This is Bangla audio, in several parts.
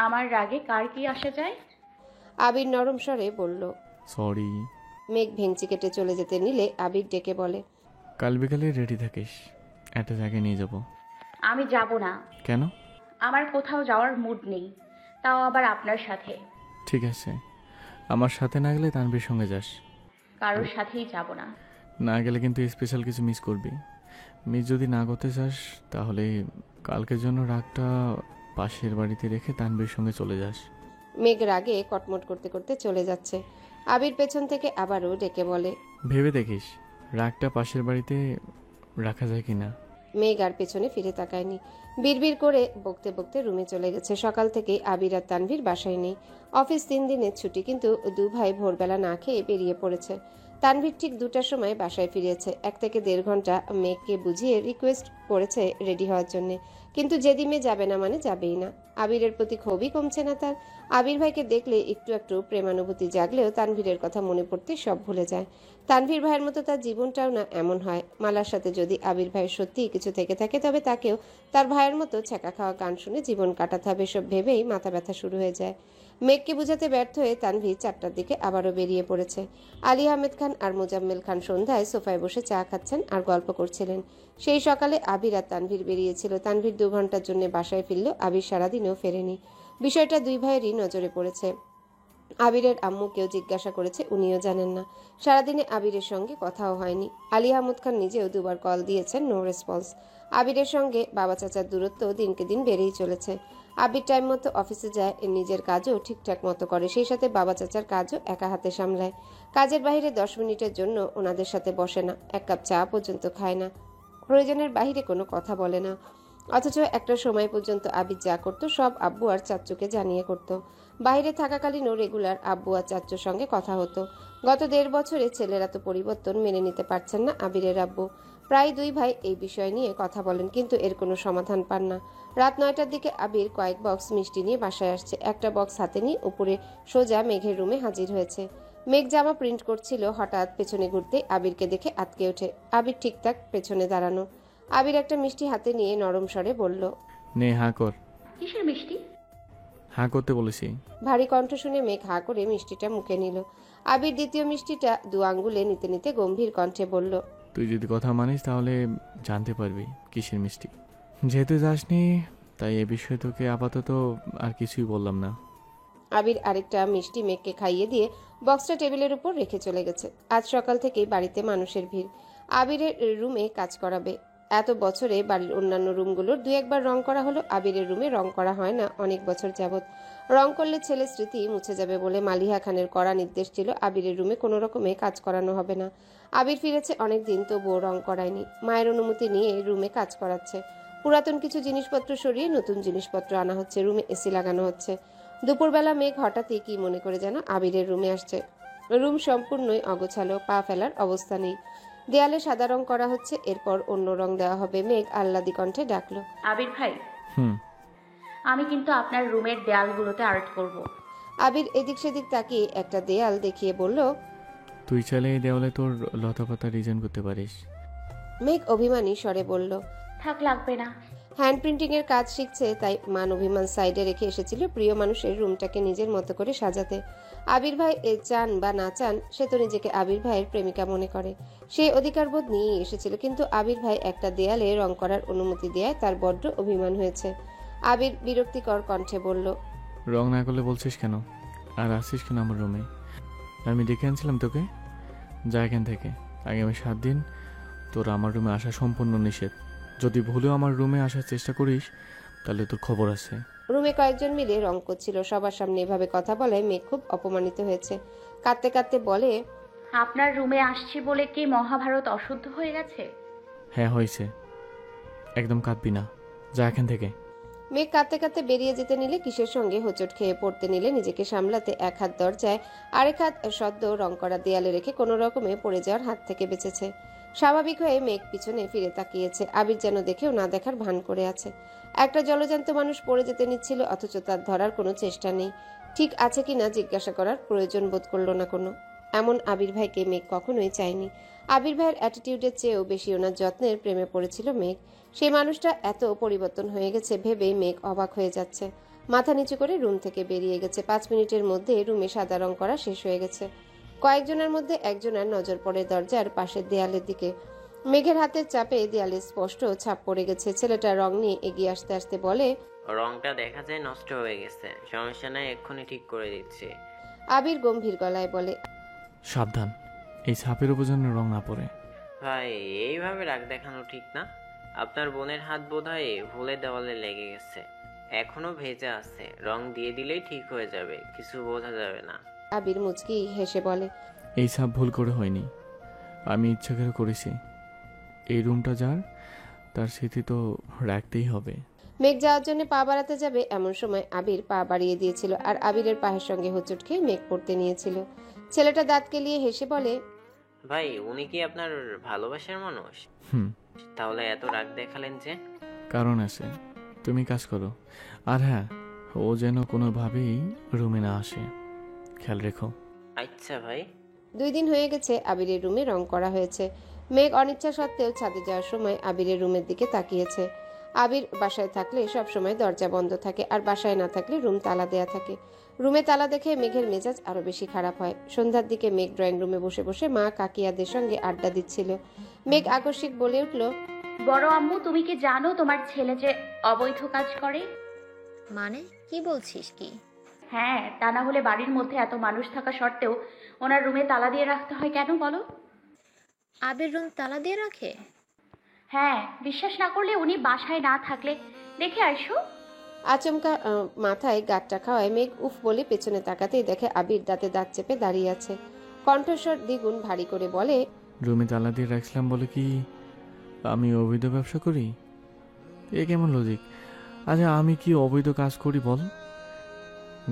আমার রাগে কার কি আসা যায়? আবির নরম স্বরে বলল। সরি। মেঘ ভেঙচি কেটে চলে যেতে নিলে আবির ডেকে বলে। কাল বিকালে রেডি থাকিস, একটা জায়গায় নিয়ে যাব। আমি যাব না। কেন? আমার কোথাও যাওয়ার মুড নেই, তাও আবার আপনার সাথে। ঠিক আছে, আমার সাথে না গেলে তানভীর সঙ্গে যাস। কারোর সাথেই যাব না। না গেলে কিন্তু স্পেশাল কিছু মিস করবি। মিস যদি না করতে চাস তাহলে কালকের জন্য রাগটা পাশের বাড়িতে রেখে তানভীর সঙ্গে চলে যাস। মেঘ রাগে কটমট করতে করতে চলে যাচ্ছে। আবির পেছন থেকে আবারও ডেকে বলে। ভেবে দেখিস রাগটা পাশের বাড়িতে রাখা যায় কি না। মেঘ আর পেছনে ফিরে তাকায়নি। বিড়বিড় করে বকতে বকতে রুমে চলে গেছে। সকাল থেকেই আবির আর তানভীর বাসায় নেই। অফিস 3 দিনের ছুটি, কিন্তু দু ভাই ভোরবেলা না খেয়ে বেরিয়ে পড়েছে। তানভীর ঠিক 2টার সময় বাসায় ফিরেছে। 1 থেকে 1.5 ঘন্টা মেঘকে বুঝিয়ে রিকোয়েস্ট করেছে রেডি হওয়ার জন্য, কিন্তু যেদিমে যাবে না মানে যাবেই না। আবিরের প্রতি ক্ষোভই কমছে না তার। আবির ভাইকে দেখলে একটু একটু প্রেমানুভূতি জাগলেও তানভীরের কথা মনে পড়তে সব ভুলে যায়। তানভীর ভাইয়ের মতো তার জীবনটাও না এমন হয়। মালার সাথে যদি আবির ভাইয়ের সত্যিই কিছু থেকে থাকে, তবে তাকেও তার ভাইয়ের মতো ছ্যাঁকা খাওয়া গান শুনে জীবন কাটাতে হবে, সব ভেবেই মাথা ব্যথা শুরু হয়ে যায়। মেঘকে বুঝাতে ব্যর্থ হয়ে তানভীর 4টার দিকে আবারও বেরিয়ে পড়েছে। আলী আহমেদ খান আর মোজাম্মেল খান সন্ধ্যায় সোফায় বসে চা খাচ্ছেন আর গল্প করছিলেন। সেই সকালে আবির আর তানভীর বেরিয়েছিল। তানভীর 2 ঘন্টার জন্য বাসায় ফিরল, আবির সারাদিনও ফেরেনি। বিষয়টা দুই ভাইয়েরই নজরে পড়েছে। আবিরের আম্মুকেও জিজ্ঞাসা করেছে, উনিও জানেন না। সারাদিনে আবিরের সঙ্গে কথাও হয়নি। আলী আহমদ খান নিজেও 2বার কল দিয়েছেন, নো রেসপন্স। আবিরের সঙ্গে বাবা চাচার দূরত্ব দিনকে দিন বেড়েই চলেছে। আবির টাইম মতো অফিসে যায়, নিজের কাজও ঠিকঠাক মতো করে, সেই সাথে বাবা চাচার কাজও একা হাতে সামলায়। কাজের বাইরে 10 মিনিটের জন্য ওনাদের সাথে বসে না, 1 কাপ চা পর্যন্ত খায় না, প্রয়োজনের বাইরে কোনো কথা বলে না। অথচ একটা সময় পর্যন্ত আবির যা করতো সব আব্বু আর চাচ্চুকে জানিয়ে করত। বাইরে থাকাকালীনও রেগুলার আব্বু আর চাচ্চুর সঙ্গে কথা হতো। গত 1.5 বছরে ছেলেরা তো পরিবর্তন মেনে নিতে পারছেন না আবিরের আব্বু। প্রায় 2 ভাই এই বিষয় নিয়ে কথা বলেন, কিন্তু এর কোনো সমাধান পান না। রাত 9টার দিকে আবির কয়েক বক্স মিষ্টি নিয়ে বাসায় আসছে। একটা বক্স হাতে নিয়ে উপরে সোজা মেঘের রুমে হাজির হয়েছে। মেঘ জামা প্রিন্ট করছিল, হঠাৎ পেছনে ঘুরতে আবিরকে দেখে আটকে ওঠে। আবির ঠিকঠাক পেছনে দাঁড়ানো। আবির একটা মিষ্টি হাতে নিয়ে নরম স্বরে বলল। নে হাঁ কর। কিসের মিষ্টি? হাঁ করতে বলেছি। ভারী কণ্ঠ শুনে মেঘ হাঁ করে মিষ্টিটা মুখে নিল। আবির দ্বিতীয় মিষ্টিটা 2 আঙ্গুলে নিতে নিতে গম্ভীর কণ্ঠে বলল। তুই যদি কথা মানিস তাহলে জানতে পারবি কিসের মিষ্টি। যেহেতু যাসনি তাই এ বিষয়ে তোকে আপাতত আর কিছুই বললাম না। আবির আরেকটা মিষ্টি মেঘকে খাইয়ে দিয়ে বক্সটা টেবিলের উপর রেখে চলে গেছে। আজ সকাল থেকেই বাড়িতে মানুষের ভিড়। আবিরের রুমে কাজ করাবে। এত বছরে বাড়ির অন্যান্য রুমগুলোর 2-1 বার রং করা হলো, আবিরের রুমে রং করা হয় না অনেক বছর যাবৎ। রং করলে ছেলের স্মৃতি মুছে যাবে বলে মালিহা খানের কড়া নির্দেশ ছিল, আবিরের রুমে কোনো রকমে কাজ করানো হবে না। আবির ফিরেছে অনেক দিন, তবুও রং করায়নি। মায়ের অনুমতি নিয়ে রুমে কাজ করাচ্ছে। পুরাতন কিছু জিনিসপত্র সরিয়ে নতুন জিনিসপত্র আনা হচ্ছে, রুমে এসি লাগানো হচ্ছে। দুপুরবেলা মেঘ হঠাৎই কি মনে করে যেন আবিরের রুমে আসছে। রুম সম্পূর্ণই অগোছালো, পা ফেলার অবস্থা নেই। দেয়ালে সাদা রং করা হচ্ছে, এরপর অন্য রং দেওয়া হবে। মেঘ আহ্লাদি কণ্ঠে ডাকলো। আবির ভাই, হুম। আমি কিন্তু আপনার রুমের দেয়ালগুলোতে আর্ট করব। আবির এদিক সেদিক তাকিয়ে একটা দেয়াল দেখিয়ে বলল। তুই চাইলে এই দেওয়ালে তোর লতাপাতা ডিজাইন করতে পারিস। মেঘ অভিমানী স্বরে বলল। থাক, লাগবে না। হ্যান্ড প্রিন্টিং এর কাজ শিখছে, তাই মান অভিমান সাইডে রেখে এসেছিল প্রিয় মানুষের রুমটাকে নিজের মতো করে সাজাতে। আবির ভাই চান বা না চান, সে তো নিজেকে আবির ভাইয়ের প্রেমিকা মনে করে। সে অধিকারবোধ নিয়েই এসেছিল, কিন্তু আবির ভাই একটা দেয়ালে রং করার অনুমতি দেয় তার বড্ড অভিমান হয়েছে। আবির বিরক্তিকর কণ্ঠে বলল। রং না করলে বলছিস কেন? আর আসছিস কেন আমার রুমে? আমি ডেকে আনছিলাম তোকে? যা এখান থেকে। আগামী 7 দিন তোর আমার রুমে আসা সম্পূর্ণ নিষেধ। যদি ভুলেও আমার রুমে আসার চেষ্টা করিস তাহলে তোর খবর আছে। রুমে কয়েকজন মিলে রং করছিল। সবার সামনে এভাবে কথা বলায় মেঘ খুব অপমানিত হয়েছে। কাঁদতে কাঁদতে বলে। আপনার রুমে আসছি বলে কি মহাভারত অশুদ্ধ হয়ে গেছে? হ্যাঁ হয়েছে। একদম কাঁদবি না, যা এখান থেকে। মেঘ কাঁদতে কাঁদতে বেরিয়ে যেতে নিলে কিসের সঙ্গে হোঁচট খেয়ে পড়তে নিলে নিজেকে সামলাতে 1 হাত দরজায়, আরেক হাত সদ্য রং করা দেয়ালে রেখে কোনো রকমে পড়ে যাওয়ার হাত থেকে বেঁচেছে। স্বাভাবিক হয়ে মেঘ পিছনে ফিরে তাকিয়েছে। আবির যেন দেখেও না দেখার ভান করে আছে। একটা জলজান্ত মানুষ পড়ে যেতে নিচ্ছিল, অথচ তার ধরার কোনো চেষ্টা নেই। ঠিক আছে কিনা জিজ্ঞাসা করার প্রয়োজন বোধ করলো না কোনো। এমন আবির ভাইকে মেঘ কখনোই চায়নি। আবির ভাইয়ের অ্যাটিটিউডের চেয়েও বেশি ওনার যত্নের প্রেমে পড়েছিল মেঘ। সেই মানুষটা এত পরিবর্তন হয়ে গেছে ভেবেই মেঘ অবাক হয়ে যাচ্ছে। মাথা নিচু করে রুম থেকে বেরিয়ে গেছে। 5 মিনিটের মধ্যে রুমে সাদা রং করা শেষ হয়ে গেছে। কয়েকজনের মধ্যে একজনের নজর পড়ে দরজার পাশের দেয়ালের দিকে। মেঘের হাতের চাপে দেয়ালে স্পষ্ট ছাপ পড়ে গেছে। ছেলেটা রং নিয়ে এগিয়ে আসতে আসতে বলে, রংটা দেখা যায় নষ্ট হয়ে গেছে, সমস্যা নাই, এক্ষুনি ঠিক করে দিচ্ছি। আবির গম্ভীর গলায় বলে, সাবধান, এই ছাপের উপর যেন রং না পড়ে। ভাই, এইভাবে রাগ দেখানো ঠিক না। আপনার বোনের হাত বোধহয় ভুলে দেওয়ালে লেগে গেছে, এখনো ভেজা আছে, রং দিয়ে দিলেই ঠিক হয়ে যাবে, কিছু বোঝা যাবে না। আবির মুচকি হেসে বলে, এই ছাপ ভুল করে হয়নি, আমি ইচ্ছা করে করেছি। এই রুমটা যার, তার স্মৃতি তো রাখতেই হবে। মেঘ যাওয়ার জন্য পা বাড়াতে যাবে এমন সময় আবির পা বাড়িয়ে দিয়েছিল আর আবিরের পায়ের সঙ্গে হোঁচট খেয়ে মেঘ পড়তে নিয়েছিল। ছেলেটা দাঁত কেলিয়ে হেসে বলে, ভাই, উনি কি আপনার ভালোবাসার মানুষ? হুম, তাহলে এত রাগ দেখালেন যে? কারণ আছে, তুমি কাজ করো। আর হ্যাঁ, ও যেন কোনোভাবেই রুমে না আসে, খেয়াল রেখো। আচ্ছা ভাই। 2 দিন হয়ে গেছে আবিরের রুমে রং করা হয়েছে। মেঘ অনিচ্ছা সত্ত্বেও ছাদে যাওয়ার সময় আবিরের রুমের দিকে তাকিয়েছে। আবির বাসায় থাকলে সব সময় দরজা বন্ধ থাকে আর বাসায় না থাকলে রুম তালা দেয়া থাকে। রুমে তালা দেখে মেঘের মেজাজ আরো বেশি খারাপ হয়। সন্ধ্যার দিকে মেঘ ড্রয়িং রুমে বসে বসে মা কাকিয়াদের সঙ্গে আড্ডা দিচ্ছিল। মেঘ আকস্মিক বলে উঠল, বড় আম্মু, তুমি কি জানো তোমার ছেলে যে অবৈধ কাজ করে? মানে কি বলছিস কি? হ্যাঁ, তা না হলে বাড়ির মধ্যে এত মানুষ থাকা সত্ত্বেও ওনার রুমে তালা দিয়ে রাখতে হয় কেন বলো? আবির রুম তালা দিয়ে রাখে? হ্যাঁ, বিশ্বাস না করলে উনি বাসায় না থাকলে দেখে আসো। আচমকা মাথায় গাঁটটা খাওয়ায় মেঘ উফ বলে পেছনে তাকাতেই দেখে আবির দাঁতে দাঁত চেপে দাঁড়িয়ে আছে। কণ্ঠস্বর দ্বিগুণ ভারী করে বলে, রুমে তালা দিয়ে রাখছিলাম বলে কি আমি অবৈধ ব্যবসা করি? এ কেমন লজিক? আচ্ছা, আমি কি অবৈধ কাজ করি বল?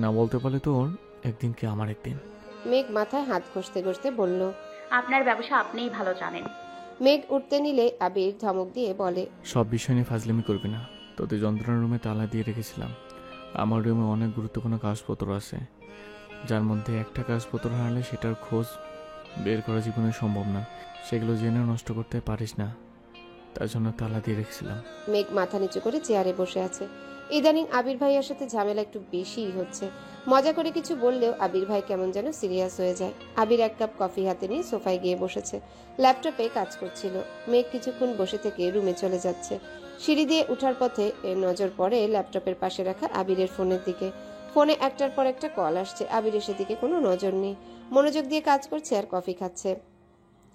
না বলতে পারলে তোর একদিন কি আমার একদিন। মেঘ মাথায় হাত ঘষতে ঘষতে বলল, আপনার ব্যবসা আপনিই ভালো জানেন। মেঘ উঠতে নিলে আবির ধমক দিয়ে বলে, সব বিষয় নিয়ে ফাজলামি করবি না। তোদের যন্ত্রণার রুমে তালা দিয়ে রেখেছিলাম। আমার রুমে অনেক গুরুত্বপূর্ণ কাগজপত্র আছে, যার মধ্যে একটা কাগজপত্র হারালে সেটার খোঁজ বের করা জীবনে সম্ভব না। সেগুলো জেনে নষ্ট করতে পারিস না, তার জন্য তালা দিয়ে রেখেছিলাম। মেঘ মাথা নিচু করে চেয়ারে বসে আছে। ইদানিং আবির ভাইয়ের সাথে ঝামেলা একটু বেশিই হচ্ছে। মজা করে কিছু বললেও আবির ভাই কেমন যেন সিরিয়াস হয়ে যায়। আবির 1 কাপ কফি হাতে নিয়ে সোফায় গিয়ে বসেছে। ল্যাপটপে কাজ করছিল। মেঘ কিছুক্ষণ বসে থেকে রুমে চলে যাচ্ছে। সিঁড়ি দিয়ে উঠার পথে নজর পড়ে ল্যাপটপের পাশে রাখা আবিরের ফোনের দিকে। ফোনে একটার পর একটা কল আসছে। আবিরের সেদিকে কোনো নজর নেই, মনোযোগ দিয়ে কাজ করছে আর কফি খাচ্ছে।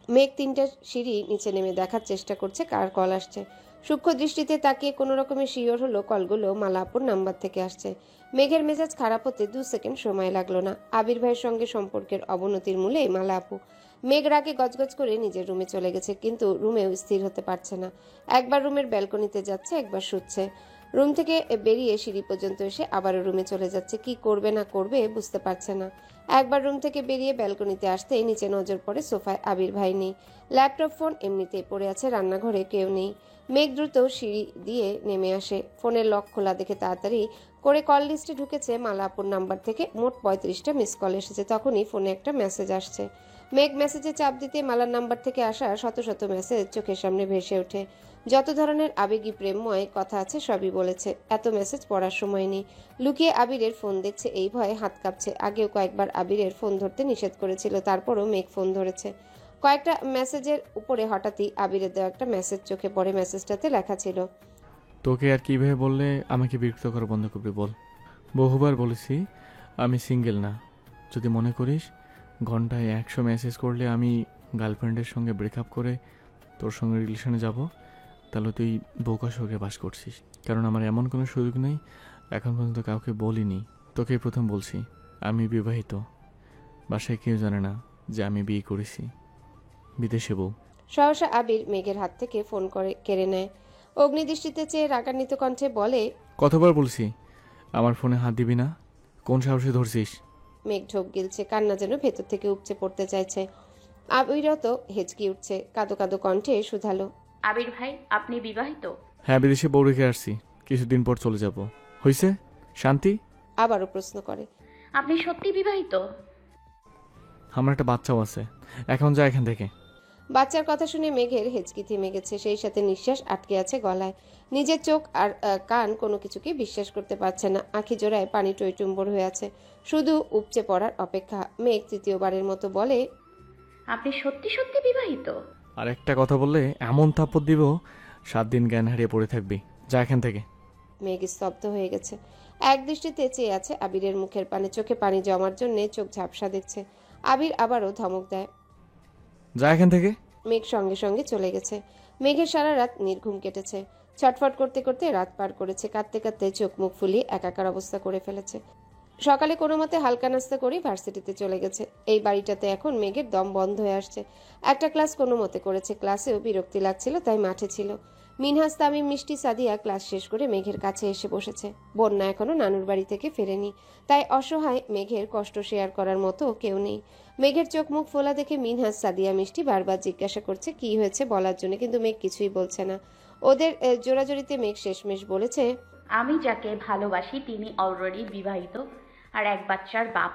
মেঘ 3টা সিঁড়ি নিচে নেমে দেখার চেষ্টা করছে কার কল আসছে। সূক্ষ্ম দৃষ্টিতে তাকিয়ে কোনো রকমের শিওর হলো কলগুলো মালাপুর নাম্বার থেকে আসছে। মেঘের মেজাজ খারাপ হতে 2 সেকেন্ড সময় লাগলো না। আবির ভাইয়ের সঙ্গে সম্পর্কের অবনতির মূলে মালাপু। মেঘ রাগে গজগজ করে নিজের রুমে চলে গেছে, কিন্তু রুমেও স্থির হতে পারছে না। একবার রুমের ব্যালকনিতে যাচ্ছে, একবার শুচ্ছে। রুম থেকে বেরিয়ে সিঁড়ি পর্যন্ত এসে আবারও রুমে চলে যাচ্ছে। কি করবে না করবে বুঝতে পারছে না। একবার রুম থেকে বেরিয়ে ব্যালকনিতে আসতেই নিচে নজর পড়ে সোফায় আবির ভাই নেই। ল্যাপটপ ফোন এমনিতেই পড়ে আছে, রান্নাঘরে কেউ নেই। মেঘ দ্রুত সিঁড়ি দিয়ে নেমে আসে। ফোনের লক খোলা দেখে তাড়াতাড়ি করে কল লিস্টে ঢুকেছে মালাপুর নাম্বার থেকে। মোট 35টা মিস কল এসেছে। তখনই ফোনে একটা মেসেজ আসছে। মেঘ মেসেজে চাপ দিতে মালার নাম্বার থেকে আসা শত শত মেসেজ চোখের সামনে ভেসে ওঠে। যত ধরনের আবেগী প্রেমময় কথা আছে সবই বলেছে। এত মেসেজ পড়ার সময় নেই। লুকিয়ে আবিরের ফোন দেখছে, এই ভয়ে হাত কাঁপছে। আগেও কয়েকবার আবিরের ফোন ধরতে নিষেধ করেছিল, তারপরও মেঘ ফোন ধরেছে। কয়েকটা মেসেজের উপরে হঠাৎই আবিরের দেওয়া একটা মেসেজ চোখে পড়ে। মেসেজটাতে লেখা ছিল, তোকে আর কিভাবে বললে আমাকে বিরক্ত করা বন্ধ করবি বল? বহুবার বলেছি আমি সিঙ্গেল না। যদি মনে করিস ঘন্টায় 100 মেসেজ করলে আমি গার্লফ্রেন্ডের সঙ্গে ব্রেকআপ করে তোর সঙ্গে রিলেশনে যাব, তাহলে তুই বোকা শোকে বাস করছিস। কারণ আমার এমন কোনো সুযোগ নেই, এখন পর্যন্ত কাউকে বলিনি। তোকেই প্রথম বলছি আমি বিবাহিত। বাসায় কেউ জানে না যে আমি বিয়ে করেছি, বিদেশে বউ। সহসা আবির মেঘের হাত থেকে ফোন করে কেড়ে নেয়। অগ্নিদৃষ্টিতে চেয়ে রাগান্বিত কণ্ঠে বলে, কতবার বলছি আমার ফোনে হাত দিবি না? কোন সাহসে ধরছিস? মেঘ ঢোক গিলছে, কান্না যেন ভেতর থেকে উপচে পড়তে চাইছে। আবিরত হেঁচকি উঠছে, কাঁদো কাঁদো কণ্ঠে শুধালো, আবির ভাই, আপনি বিবাহিত? হ্যাঁ, বিদেশে বউ রেখে আসছি, কিছুদিন পর চলে যাব। হইছে শান্তি? আবারও প্রশ্ন করে, আপনি সত্যি বিবাহিত? আমার একটা বাচ্চাও আছে। এখন যা এখান থেকে। বাচ্চার কথা শুনে মেঘের হেঁচকি থেমে গেছে, সেই সাথে নিঃশ্বাস আটকে আছে গলায়। নিজের চোখ আর কান কোনো কিছুকে বিশ্বাস করতে পারছে না। আঁখি জোড়ায় পানি টইটুম্বর হয়ে আছে, শুধু উপচে পড়ার অপেক্ষা। মেঘ তৃতীয়বারের মতো বলে, আপনি সত্যি সত্যি বিবাহিত? আর একটা কথা বললে এমন থাপ্পড় দিব 7 দিন জ্ঞান হারিয়ে পড়ে থাকবি। যা এখান থেকে। মেঘ স্তব্ধ হয়ে গেছে। এক দৃষ্টিতে চেয়ে আছে আবিরের মুখের পানে, চোখে পানি জমার জন্য চোখ ঝাপসা দেখছে। আবির আবারও ধমক দেয়। যা এখান থেকে। মেঘ সঙ্গে সঙ্গে চলে গেছে। মেঘের সারা রাত নির্ঘুম কেটেছে। ছটফট করতে করতে রাত পার করেছে, কাঁদতে কাঁদতে চোখ মুখ ফুলিয়ে একাকার অবস্থা করে ফেলেছে। সকালে কোনো মতে হালকা নাস্তা করে ভার্সিটিতে চলে গেছে। এই বাড়িটাতে এখন মেঘের দম বন্ধ হয়ে আসছে। একটা ক্লাস কোনো মতে করেছে, ক্লাসেও বিরক্তি লাগছিল, তাই মাঠে ছিল। মিনহাজ, তামিম, মিষ্টি, সাদিয়া ক্লাস শেষ করে মেঘের কাছে এসে বসেছে। বন্যা এখনো নানুর বাড়ি থেকে ফেরেনি, তাই অসহায় মেঘের কষ্ট শেয়ার করার মতো কেউ নেই। মেঘের চোখ মুখ ফোলা দেখে মিনহাজ, সাদিয়া, মিষ্টি বারবার জিজ্ঞাসা করছে কি হয়েছে বলার জন্য, কিন্তু মেঘ কিছুই বলছে না। ওদের জোরাজোরিতে মেঘ শেষমেশ বলেছে, আমি যাকে ভালোবাসি তিনি অলরেডি বিবাহিত আর এক বাচ্চার বাপ।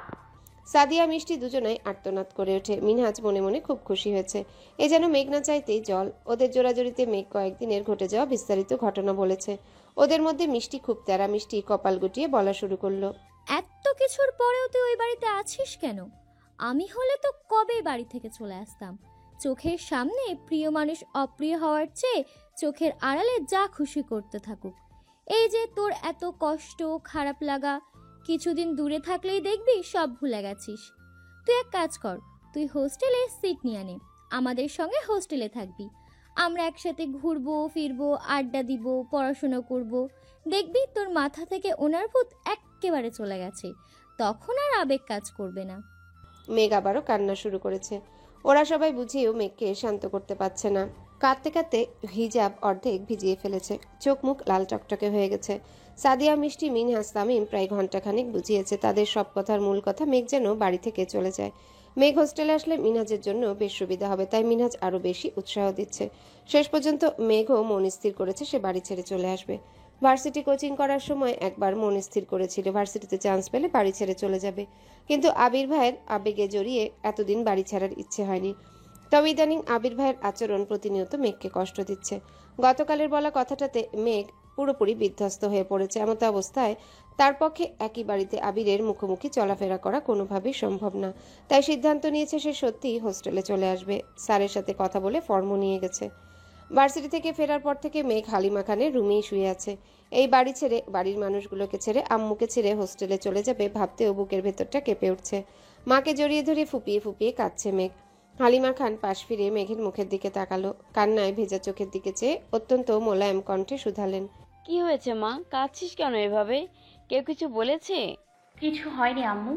সাদিয়া মিষ্টি দুজনাই আর্তনাদ করে ওঠে। মিনহাজ মনে মনে খুব খুশি হয়েছে। এ যেন মেঘ না চাইতেই জল। ওদের জোরাজোরিতে মেঘ কয়েকদিনের ঘটে যাওয়া বিস্তারিত ঘটনা বলেছে। ওদের মধ্যে মিষ্টি খুব তেরা। মিষ্টি কপাল গুটিয়ে বলা শুরু করলো, এত কিছুর পরেও তুই ওই বাড়িতে আছিস কেন? আমি হলে তো কবে বাড়ি থেকে চলে আসতাম। চোখের সামনে প্রিয় মানুষ অপ্রিয় হওয়ার চেয়ে চোখের আড়ালে যা খুশি করতে থাকুক। এই যে তোর এত কষ্ট, খারাপ লাগা, কিছুদিন দূরে থাকলেই দেখবি সব ভুলে গেছিস। তুই এক কাজ কর, তুই হোস্টেলে সিট নিয়ে নে, আমাদের সঙ্গে হোস্টেলে থাকবি। আমরা একসাথে ঘুরবো ফিরবো, আড্ডা দিব, পড়াশোনা করব। দেখবি তোর মাথা থেকে ওনার ভূত একেবারে চলে গেছে, তখন আর আবেগ কাজ করবে না। মেঘ আবারও কান্না শুরু করেছে। ওরা সবাই বুঝিয়েও মেঘকে শান্ত করতে পারছে না। কাঁদতে কাঁদতে হিজাব অর্ধেক ভিজিয়ে ফেলেছে, চোখ মুখ লাল টকটকে হয়ে গেছে। সাদিয়া, মিষ্টি, মিনহাজ, তামিম প্রায় ঘন্টাখানেক বুঝিয়েছে। তাদের সব কথার মূল কথা মেঘ যেন বাড়ি থেকে চলে যায়। মেঘ হোস্টেলে আসলে মিনহাজের জন্য বেশ সুবিধা হবে, তাই মিনহাজ আরও বেশি উৎসাহ দিচ্ছে। শেষ পর্যন্ত মেঘও মন স্থির করেছে সে বাড়ি ছেড়ে চলে আসবে। ভার্সিটি কোচিং করার সময় একবার মন স্থির করেছিল ভার্সিটিতে চান্স পেলে বাড়ি ছেড়ে চলে যাবে, কিন্তু আবির ভাইয়ের আবেগে জড়িয়ে এতদিন বাড়ি ছাড়ার ইচ্ছে হয়নি। তবে ইদানিং আবির ভাইয়ের আচরণ প্রতিনিয়ত মেঘকে কষ্ট দিচ্ছে। গতকালের বলা কথাটাতে মেঘ পুরোপুরি বিধ্বস্ত হয়ে পড়েছে। এমত অবস্থায় তার পক্ষে একই বাড়িতে আবিরের মুখোমুখি চলাফেরা করা কোনোভাবেই সম্ভব না। তাই সিদ্ধান্ত নিয়েছে সে সত্যিই হোস্টেলে চলে আসবে। স্যারের সাথে কথা বলে ফর্মও নিয়ে গেছে। ভার্সিটি থেকে ফেরার পর থেকে মেঘ হালিমা খানের রুমেই শুয়ে আছে। এই বাড়ি ছেড়ে, বাড়ির মানুষগুলোকে ছেড়ে, আম্মুকে ছেড়ে হোস্টেলে চলে যাবে ভাবতেও বুকের ভেতরটা কেঁপে উঠছে। মাকে জড়িয়ে ধরে ফুপিয়ে ফুপিয়ে কাঁদছে মেঘ। হালিমা খান পাশ ফিরে মেঘের মুখের দিকে তাকালো, কান্নায় ভেজা চোখের দিকে চেয়ে অত্যন্ত মোলায়েম কণ্ঠে শুধালেন, কি হয়েছে মা, কাঁদছিস কেন এভাবে? কেউ কিছু বলেছে? কিছু হয়নি আম্মু।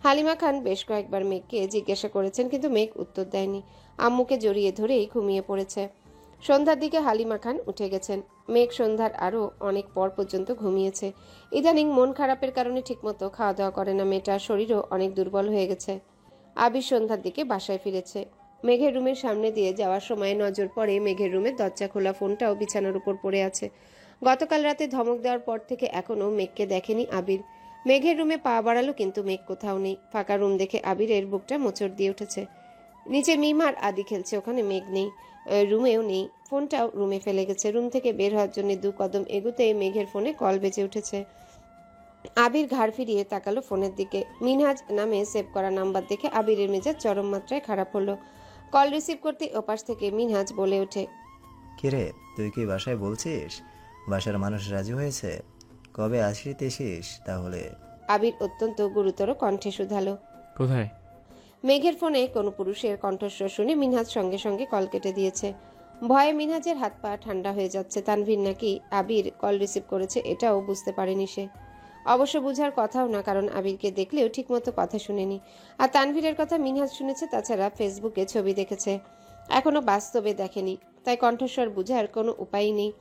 হালিমা খান বেশ কয়েকবার মেঘকে জিজ্ঞাসা করেছেন, কিন্তু মেঘ উত্তর দেয়নি। আম্মুকে জড়িয়ে ধরেই ঘুমিয়ে পড়েছে। সন্ধ্যার দিকে হালিমা খান উঠে গেছেন। মেঘ সন্ধ্যার আরও অনেক পর পর্যন্ত ঘুমিয়েছে। ইদানিং মন খারাপের কারণে ঠিকমতো খাওয়া দাওয়া করে না মেয়েটার, শরীরও অনেক দুর্বল হয়ে গেছে। আবির সন্ধ্যার দিকে বাসায় ফিরেছে। মেঘের রুমের সামনে দিয়ে যাওয়ার সময় নজর পড়ে মেঘের রুমের দরজা খোলা, ফোনটাও বিছানার উপর পড়ে আছে। গতকাল রাতে ধমক দেওয়ার পর থেকে এখনও মেঘকে দেখেনি আবির। মেঘের রুমে পা বাড়ালো, কিন্তু মেঘ কোথাও নেই। ফাঁকা রুম দেখে আবিরের বুকটা মোচড় দিয়ে উঠেছে। নিচে মিমার আদি খেলছে, ওখানে মেঘ নেই, রুমেও নেই। ফোনটাও রুমে ফেলে গেছে। রুম থেকে বের হওয়ার জন্য 2 কদম এগুতেই মেঘের ফোনে কল বেজে উঠেছে। আবির ঘাড় ফিরিয়ে তাকালো ফোনের দিকে। মিনহাজ নামে সেভ করা নাম্বার দেখে আবিরের মেজাজ চরম মাত্রায় খারাপ হলো। কল রিসিভ করতে ওপাশ থেকে মিনহাজ বলে ওঠে, কিরে, তুই কি বাসায় বলছিস? বাসার মানুষ রাজি হয়েছে? কবে আসিস তাহলে? আবির অত্যন্ত গুরুতর কণ্ঠে শুধালো। কোথায়? মেঘের ফোনে কোনো পুরুষের কণ্ঠস্বর শুনে মিনহাজ সঙ্গে সঙ্গে কল কেটে দিয়েছে। ভয়ে মিনহাজের হাত পা ঠান্ডা হয়ে যাচ্ছে। তানভীর নাকি আবির কল রিসিভ করেছে এটাও বুঝতে পারেনি সে। অবশ্য বুঝার কথাও না, কারণ আবিরকে দেখলেও ঠিকমতো কথা শুনেনি। আর তানভীরের কথা মিনহাজ শুনেছে, তাছাড়া ফেসবুকে ছবি দেখেছে, এখনো বাস্তবে দেখেনি। তাই কণ্ঠস্বর বুঝার কোনো উপায় নেই।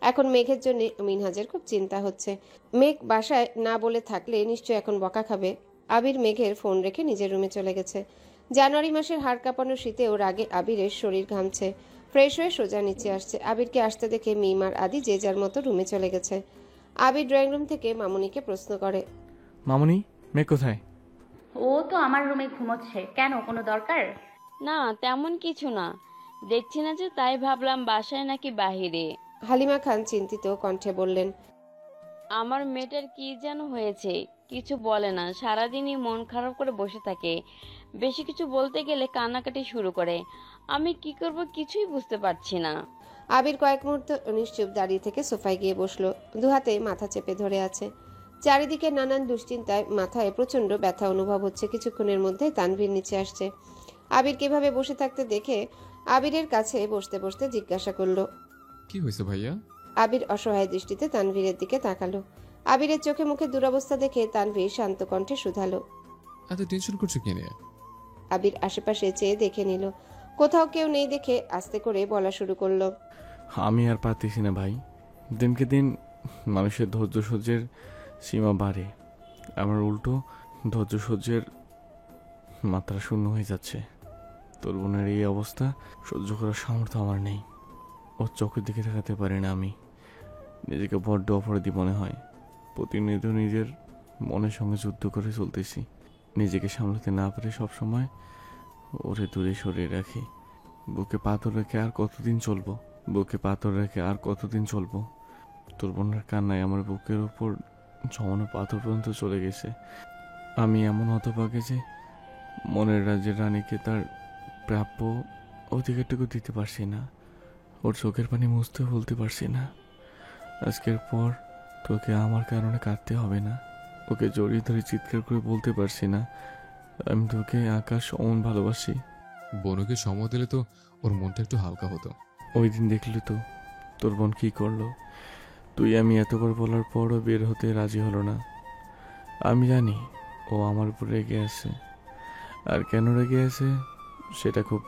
এখন মেঘের জন্য মিনহাজের খুব চিন্তা হচ্ছে। মেঘ বাসায় না বলে থাকলে নিশ্চয় এখন বকা খাবে। আবির মেঘের ফোন রেখে নিজের রুমে চলে গেছে। জানুয়ারি মাসের হাড় কাঁপানো শীতে ওর আগে আবিরের শরীর ঘামছে। ফ্রেশ হয়ে সোজা নিচে আসছে। আবিরকে আসতে দেখে মিমার আদি যে যার মতো রুমে চলে গেছে। আবির ড্রয়িং রুম থেকে মামুনিকে প্রশ্ন করে, মামুনি, মেঘ কোথায়? ও তো আমার রুমে ঘুমোচ্ছে, কেন কোনো দরকার? না, তেমন কিছু না, দেখছি না যে, তাই ভাবলাম বাসায় নাকি বাহিরে। হালিমা খান চিন্তিত কণ্ঠে বললেন, আমার মেয়েটার কি যেন হয়েছে, কিছু বলে না, সারাদিনই মন খারাপ করে বসে থাকে। বেশি কিছু বলতে গেলে কান্নাকাটি শুরু করে। আমি কি করব কিছুই বুঝতে পারছি না। আবির কয়েক মুহূর্ত নিশ্চুপ দাঁড়িয়ে থেকে সোফায় গিয়ে বসলো, দুহাতে মাথা চেপে ধরে আছে। চারিদিকে নানান দুশ্চিন্তায় মাথায় প্রচন্ড ব্যথা অনুভব হচ্ছে। কিছুক্ষণের মধ্যে তানভীর নিচে আসছে। আবির কিভাবে বসে থাকতে দেখে আবিরের কাছে বসতে বসতে জিজ্ঞাসা করলো। কি হয়েছে ভাইয়া? আবির অসহায় দৃষ্টিতে তানভীরের দিকে তাকালো। আবিরের চোখে মুখে দুরবস্থা দেখে তানভীর শান্ত কণ্ঠে শুধালো। এত টেনশন করছো কি নিয়ে? আবির আশেপাশে চেয়ে দেখে নিল, কোথাও কেউ নেই দেখে আস্তে করে বলা শুরু করলো। আমি আর পারতেছি না ভাই, দিনকে দিন মানুষের ধৈর্য সহ্যের সীমা বাড়ে, আমার উল্টো ধৈর্য সহ্যের মাত্রা শূন্য হয়ে যাচ্ছে। তোর বোনের এই অবস্থা সহ্য করার সামর্থ্য আমার নেই। ওর চোখের দিকে তাকাতে পারি না আমি, নিজেকে বড্ড অপরাধী মনে হয়। প্রতিনিয়ত নিজের মনের সঙ্গে যুদ্ধ করে চলতেছি, নিজেকে সামলাতে না পারে সবসময় ওরে দূরে সরিয়ে রাখি। বুকে পাথর রেখে আর কতদিন চলবো, বুকে পাথর রেখে আর কতদিন চলবো। তোর বোনের কান্নায় আমার বুকের উপর জমানো পাথর পর্যন্ত চলে গেছে। আমি এমন হতভাগে যে মনের রাজ্যের রানীকে তার প্রাপ্য অধিকারটুকু দিতে পারছি না, ওর চোখের পানি মুছতে বলতে পারছি না। আজকের পর তোকে আমার কারণে কাঁদতে হবে না, ওকে জড়িয়ে ধরে চিৎকার করে বলতে পারছি না আমি তোকে আকাশ সমান ভালোবাসি। বোনকে সময় দিলে তো ওর মনটা একটু হালকা হতো। ওই দিন দেখলি তো তোর বোন কি করলো। তুই আমি এতবার বলার পরও বের হতে রাজি হলো না। আমি জানি ও আমার উপর রেগে আছে, আর কেন রেগে আছে সেটা খুব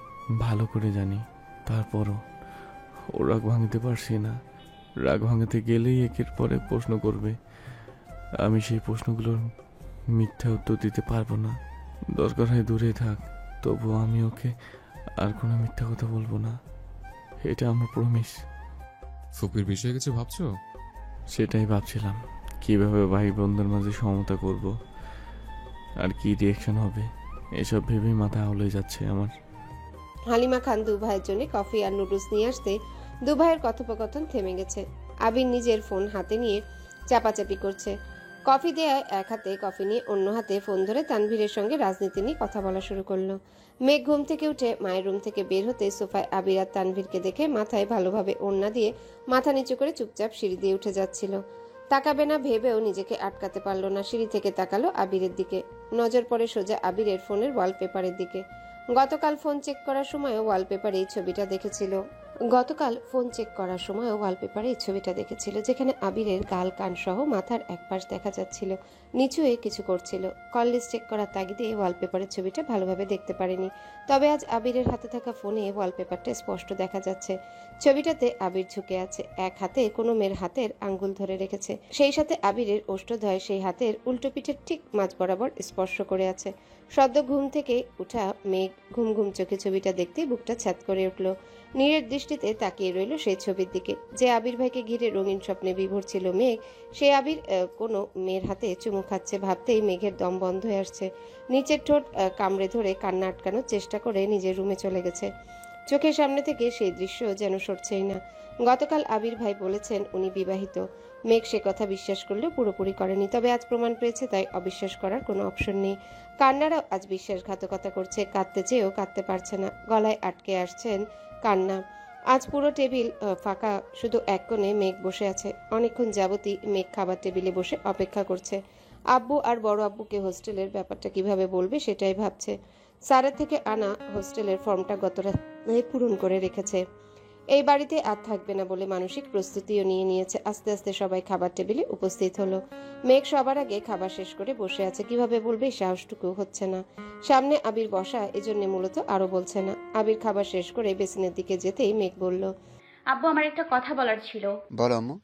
ভালো করে জানি। তারপরও ও রাগ ভাঙতে পারছি না। রাগ ভাঙাতে গেলেই একের পরে প্রশ্ন করবে, আমি সেই প্রশ্নগুলোর মিথ্যা উত্তর দিতে পারবো না। দরকার হয় দূরে থাক, তবুও আমি ওকে আর কোনো মিথ্যা কথা বলবো না, এটা আমার প্রমিস। ফুপির বিষয়ে কিছু ভাবছো? সেটাই ভাবছিলাম, কিভাবে ভাই বোনদের মাঝে সমতা করব, আর কি রিয়েকশন হবে, এসব ভেবেই মাথা আউলে যাচ্ছে আমার। হালিমা খান দু ভাইয়ের জন্য কফি আর নুডলস নিয়ে আসতে দু ভাইয়ের কথোপকথন থেমে গেছে। আবির নিজের ফোন হাতে নিয়ে চাপাচাপি করছে। কফি দেয়া এক হাতে কফি নিয়ে অন্য হাতে ফোন ধরে তানভীরের সঙ্গে রাজনীতি নিয়ে কথা বলা শুরু করলো। মেঘ ঘুম থেকে উঠে মায়ের রুম থেকে বের হতে সোফায় আবির আর তানভীরকে দেখে মাথায় ভালোভাবে ওড়না দিয়ে মাথা নিচু করে চুপচাপ সিঁড়ি দিয়ে উঠে যাচ্ছিল। তাকাবে না ভেবেও নিজেকে আটকাতে পারলো না, সিঁড়ি থেকে তাকালো আবিরের দিকে। নজর পড়ে সোজা আবিরের ফোনের ওয়ালপেপারের দিকে। গতকাল ফোন চেক করার সময়ও ওয়ালপেপারে এই ছবিটা দেখেছিল, যেখানে আবিরের গাল কান সহ মাথার একপাশ দেখা যাচ্ছিল। নিচুয়ে কিছু করছিল। কল লিস্ট চেক করার তাগিদে ওয়ালপেপারের ছবিটা ভালোভাবে দেখতে পারেনি, তবে আজ আবিরের হাতে থাকা ফোনে ওয়ালপেপারটা স্পষ্ট দেখা যাচ্ছে। ছবিটাতে আবির ঝুঁকে আছে, এক হাতে কোনো মেয়ের হাতের আঙ্গুল ধরে রেখেছে, সেই সাথে আবিরের ওষ্ঠদ্বয় সেই হাতের উল্টো পিঠের ঠিক মাঝ বরাবর স্পর্শ করে আছে। সদ্য ঘুম থেকে উঠা মেঘ ঘুম ঘুম চোখে ছবিটা দেখতে বুকটা ছ্যাদ করে উঠল। নীরের দৃষ্টিতে তাকিয়ে রইল সেই ছবির দিকে। যে আবির ভাইকে ঘিরে রঙিন স্বপ্নে বিভোর ছিল মেঘ, সে আবির কোনো মেয়ের হাতে চুমু খাচ্ছে ভাবতেই মেঘের দম বন্ধ হয়ে আসছে। নিচের ঠোঁট কামড়ে ধরে কান্না আটকানোর চেষ্টা করে নিজের রুমে চলে গেছে। চোখের সামনে থেকে সেই দৃশ্য যেন সরছেই না। গতকাল আবির ভাই বলেছেন উনি বিবাহিত। মেঘ সে কথা বিশ্বাস করলেও পুরোপুরি করেনি, তবে আজ প্রমাণ পেয়েছে, তাই অবিশ্বাস করার কোনো অপশন নেই। কান্নারাও আজ বিশ্বাসঘাতকতা করছে, কাঁদতে চেয়েও কাঁদতে পারছে না, গলায় আটকে আসছেন কান্না। আজ পুরো টেবিল ফাঁকা, শুধু এক কোণে মেঘ বসে আছে। অনেকক্ষণ যাবতই মেঘ খাবার টেবিলে বসে অপেক্ষা করছে। আব্বু আর বড় আব্বুকে হোস্টেলের ব্যাপারটা কিভাবে বলবে সেটাই ভাবছে। স্যারের থেকে আনা হোস্টেলের ফর্মটা গত রাতে পূরণ করে রেখেছে। এই বাড়িতে আর থাকবে না বলে মানসিক প্রস্তুতিও নিয়ে নিয়েছে। আস্তে আস্তে সবাই খাবার টেবিলে উপস্থিত হলো। মেঘ সবার আগে খাবার শেষ করে বসে আছে, কিভাবে বলবে সাহসটুকু হচ্ছে না। সামনে আবির বসা, এজন্য মূলত আরো বলছে না। আবির খাবার শেষ করে বেসিনের দিকে যেতেই মেঘ বলল, আব্বু, আমার একটা কথা বলার ছিল। বলো আম্মু,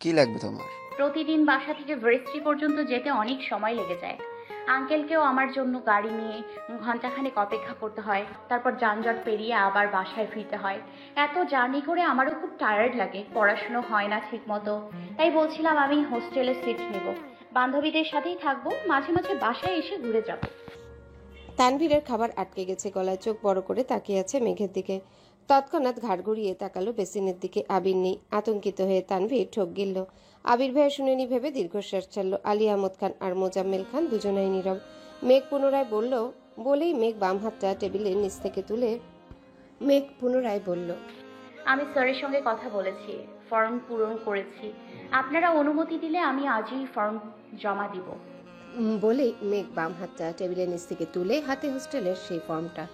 কি লাগবে তোমার? প্রতিদিন বাসা থেকে ভার্সিটি পর্যন্ত যেতে অনেক সময় লেগে যায়। আঙ্কেলকেও আমার জন্য গাড়ি নিয়ে ঘন্টাখানেক অপেক্ষা করতে হয়, তারপর যানজট পেরিয়ে আবার বাসায় ফিরতে হয়। এত জার্নি করে আমারও খুব টায়ার্ড লাগে, পড়াশুনো হয় না ঠিক মতো। তাই বলছিলাম আমি হোস্টেলে সিট নেব। বান্ধবীদের সাথেই থাকবো, মাঝে মাঝে বাসায় এসে ঘুরে যাব। তানভীরের খাবার আটকে গেছে, গলায় চোখ বড় করে তাকিয়ে আছে মেঘের দিকে। তৎক্ষণাৎ ঘাড় ঘুরিয়ে তাকালো বেসিনের দিকে, আবির নেই। আতঙ্কিত হয়ে তানভীর ঠোক গিলল। আবির ভাইয়া শুনেনি ভেবে দীর্ঘশ্বাস ছাড়ল। আলী আহমদ খান আর মোজাম্মেল খান দুজনাই নীরব। মেঘ পুনরায় বলল, বলেই মেঘ বাম হাতটা টেবিলের নিচ থেকে তুলে মেঘ পুনরায় বলল, আমি স্যারের সঙ্গে কথা বলেছি, ফর্ম পূরণ করেছি। আপনারা অনুমতি দিলে আমি আজই ফর্ম জমা দিব। বলেই মেঘ বাম হাতটা টেবিলের নিচ থেকে তুলে হাতে হোস্টেলের সেই ফর্মটা।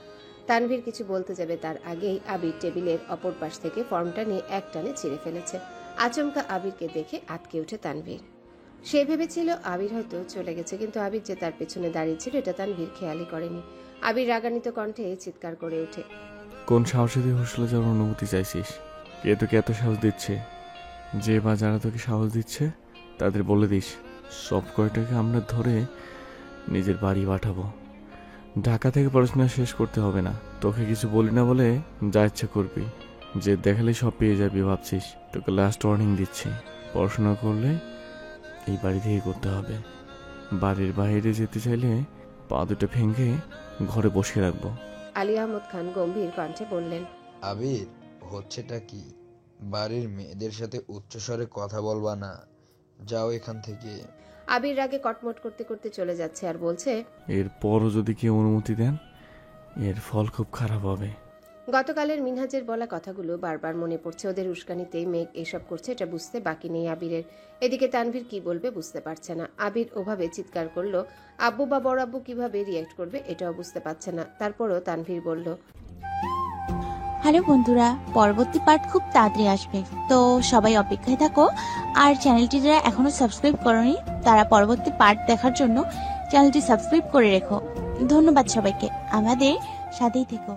তানভীর কিছু বলতে যাবে তার আগেই আবির টেবিলের অপর পাশ থেকে ফর্মটা নিয়ে একটানে ছিঁড়ে ফেলেছে। আচমকা আবিরকে দেখে আটকে ওঠে তানভীর। সে ভেবেছিল আবির হয়তো চলে গেছে, কিন্তু আবির যে তার পেছনে দাঁড়িয়েছিল এটা তানভীর খেয়ালই করেনি। আবির রাগান্বিত কণ্ঠে চিৎকার করে ওঠে, কোন সাহসে তুই হোস্টেলে যাওয়ার অনুমতি চাইছিস? কে তোকে এত সাহস দিচ্ছে? যে বা যারা তোকে সাহস দিচ্ছে তাদের বলে দিস সব কয়টাকে আমরা ধরে নিজের বাড়ি পাঠাবো। ঢাকা থেকে পড়াশোনা শেষ করতে হবে না। তোকে কিছু বলি না বলে যা ইচ্ছা করবি, যে দেখালে সব পেয়ে যাবি ভাবছিস? তোকে লাস্ট ওয়ার্নিং দিচ্ছি, পড়াশোনা করলে এই বাড়ি থেকে করতে হবে। বাড়ির বাইরে যেতে চাইলে পা দুটো ভেঙে ঘরে বসে রাখবো। আলী আহমদ খান গম্ভীর কণ্ঠে বললেন, আবির, হচ্ছেটা কি? বাড়ির মেয়েদের সাথে উচ্চস্বরে কথা বলবা না, যাও এখান থেকে। আবির রাগে কটমট করতে করতে চলে যাচ্ছে আর বলছে, এরপরও যদি কেউ অনুমতি দেন এর ফল খুব খারাপ হবে। গতকালের মিনহাজের বলা কথাগুলো বারবার মনে পড়ছে। ওদের উস্কানিতেই মেঘ এসব করছে, এটা বুঝতে বাকি নেই আবিরের। এদিকে তানভীর কি বলবে বুঝতে পারছে না। আবির ওভাবে চিৎকার করলো, আব্বু বা বড় আব্বু কিভাবে রিয়াক্ট করবে এটাও বুঝতে পারছে না। তারপরও তানভীর বলল, হ্যালো বন্ধুরা, পরবর্তী পার্ট খুব তাড়াতাড়ি আসবে, তো সবাই অপেক্ষায় থাকো। আর চ্যানেলটি যারা এখনো সাবস্ক্রাইব করোনি তারা পরবর্তী পার্ট দেখার জন্য চ্যানেলটি সাবস্ক্রাইব করে রেখো। ধন্যবাদ সবাইকে, আমাদের সাথেই থেকো।